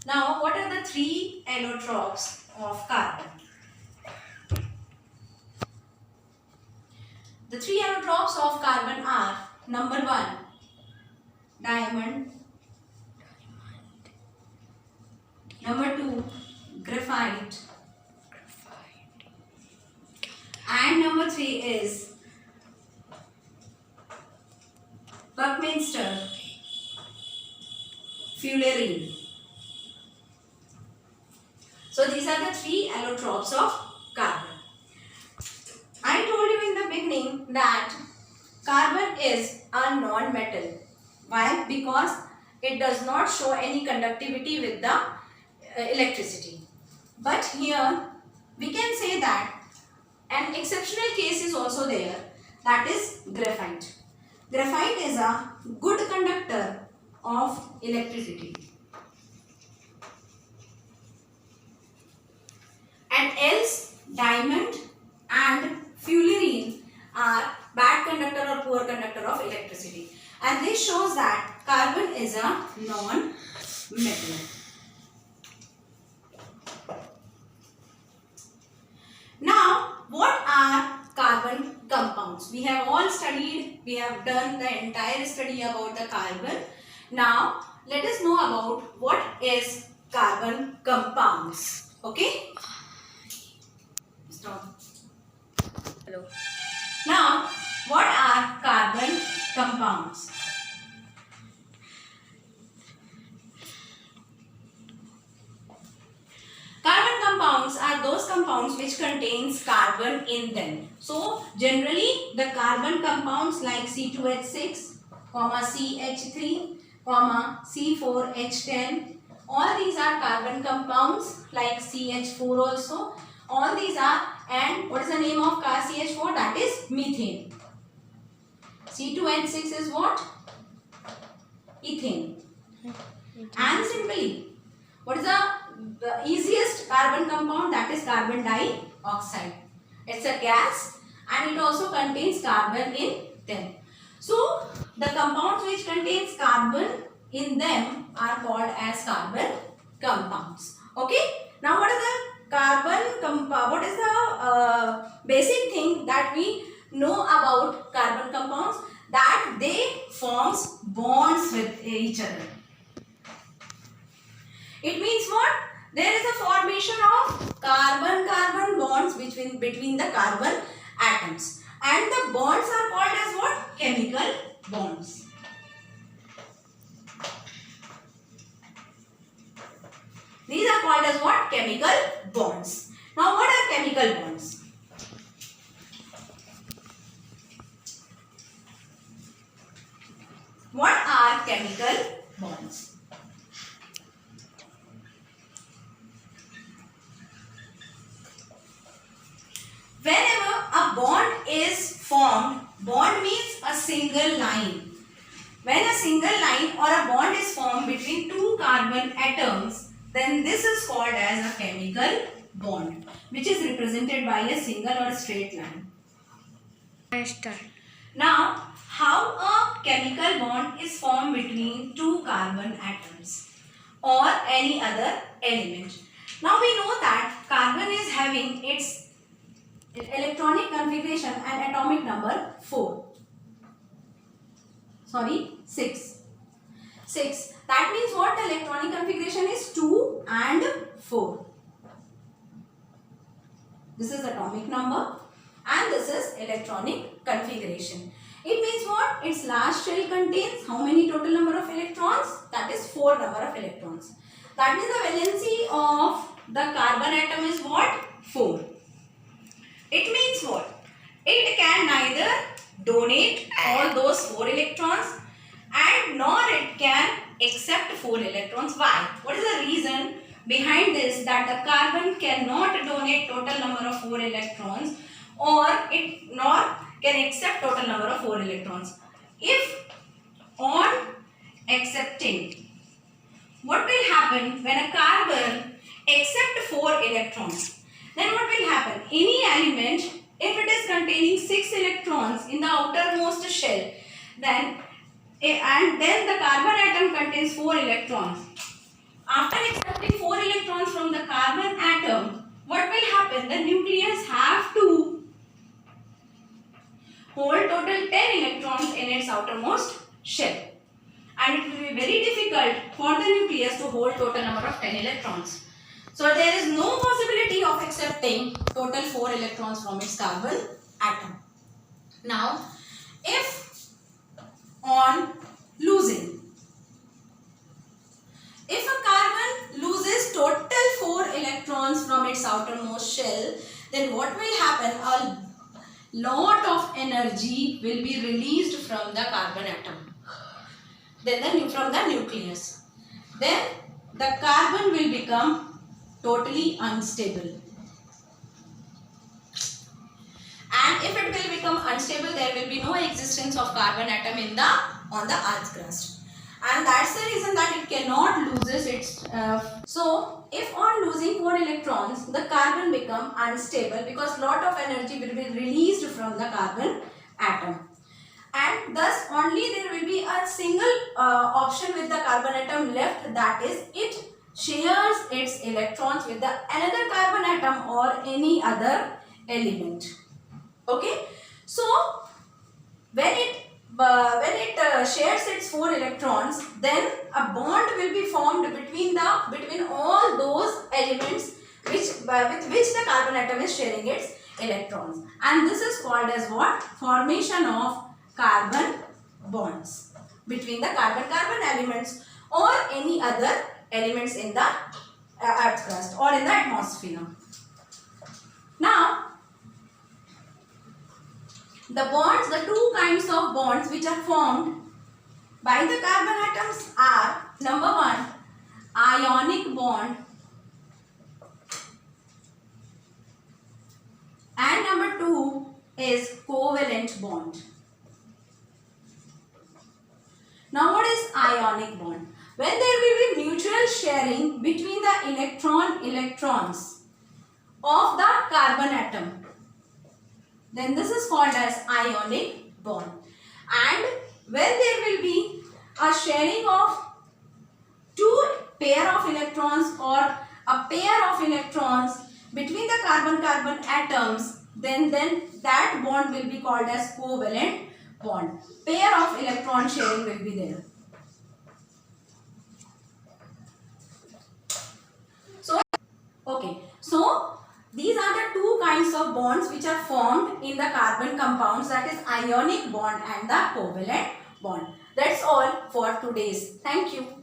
Now, what are the three allotropes of carbon? The three allotropes of carbon are: number 1, diamond; number 2, graphite; and number 3 is Buckminster fullerene. So these are the three allotropes of carbon. I told you in the beginning that carbon is a non-metal. Why? Because it does not show any conductivity with the electricity. But here we can say that an exceptional case is also there, that is graphite. Graphite is a good conductor of electricity. And else diamond and fullerene are bad conductor or poor conductor of electricity. And this shows that carbon is a non-metal. Now, what are carbon compounds? We have all studied, we have done the entire study about the carbon. Now, let us know about what is carbon compounds. Okay? Stop. Hello. Now, what are carbon compounds? Carbon compounds are those compounds which contains carbon in them. So, generally the carbon compounds like C2H6, CH3, C4H10, all these are carbon compounds, like CH4 also. All these are, and what is the name of CH4? That is methane. C2H6 is what? Ethane. And simply, what is the easiest carbon compound? That is carbon dioxide. It's a gas and it also contains carbon in them. So, the compounds which contains carbon in them are called as carbon compounds. Okay? Now, what is the carbon compound? What is the basic thing that we know about carbon compounds? That they forms bonds with each other. It means what? There is a formation of carbon-carbon bonds between the carbon atoms. And the bonds are called as what? Chemical bonds. These are called as what? Chemical bonds. Now, what are chemical bonds? What are chemical bonds? Whenever a bond is formed, bond means a single line. When a single line or a bond is formed between two carbon atoms, then this is called as a chemical bond, which is represented by a single or straight line. Now, how a chemical bond is formed between two carbon atoms or any other element. Now, we know that carbon is having its electronic configuration and atomic number 6. That means what? The electronic configuration is 2 and 4. This is atomic number and this is electronic configuration. It means what? Its last shell contains how many total number of electrons? That is 4 number of electrons. That means the valency of the carbon atom is what? 4. It means what? It can neither donate all those 4 electrons and nor it can accept 4 electrons. Why? What is the reason behind this? That the carbon cannot donate total number of 4 electrons or it nor can accept total number of 4 electrons. If on accepting, what will happen when a carbon accepts 4 electrons? Then what will happen? Any element, if it is containing 6 electrons in the outermost shell, then the carbon atom contains 4 electrons. After accepting happen? The nucleus have to hold total 10 electrons in its outermost shell. And it will be very difficult for the nucleus to hold total number of 10 electrons. So there is no possibility of accepting total 4 electrons from its carbon atom. Now, if on losing, if a carbon loses total 4 electrons from its outermost shell, then what will happen? A lot of energy will be released from the carbon atom. Then from the nucleus. Then the carbon will become totally unstable. And if it will become unstable, there will be no existence of carbon atom on the earth's crust. And that's the reason that it cannot loses its. So if on losing 4 electrons, the carbon become unstable because lot of energy will be released from the carbon atom. And thus only there will be a single option with the carbon atom left, that is it shares its electrons with the another carbon atom or any other element. Okay, so when it shares its 4 electrons, then a bond will be formed between all those elements with which the carbon atom is sharing its electrons, and this is called as what? Formation of carbon bonds between the carbon elements or any other elements in the earth crust or in the atmosphere. Now, the two kinds of bonds which are formed by the carbon atoms are, number 1, ionic bond, and number 2 is covalent bond. Now what is ionic bond? When there will be mutual sharing between the electrons of the carbon atom, then this is called as ionic bond. And when there will be a sharing of two pair of electrons or a pair of electrons between the carbon atoms, then that bond will be called as covalent bond. Pair of electron sharing will be there. So these are the two kinds of bonds which are formed in the carbon compounds, that is ionic bond and the covalent bond. That's all for today's. Thank you.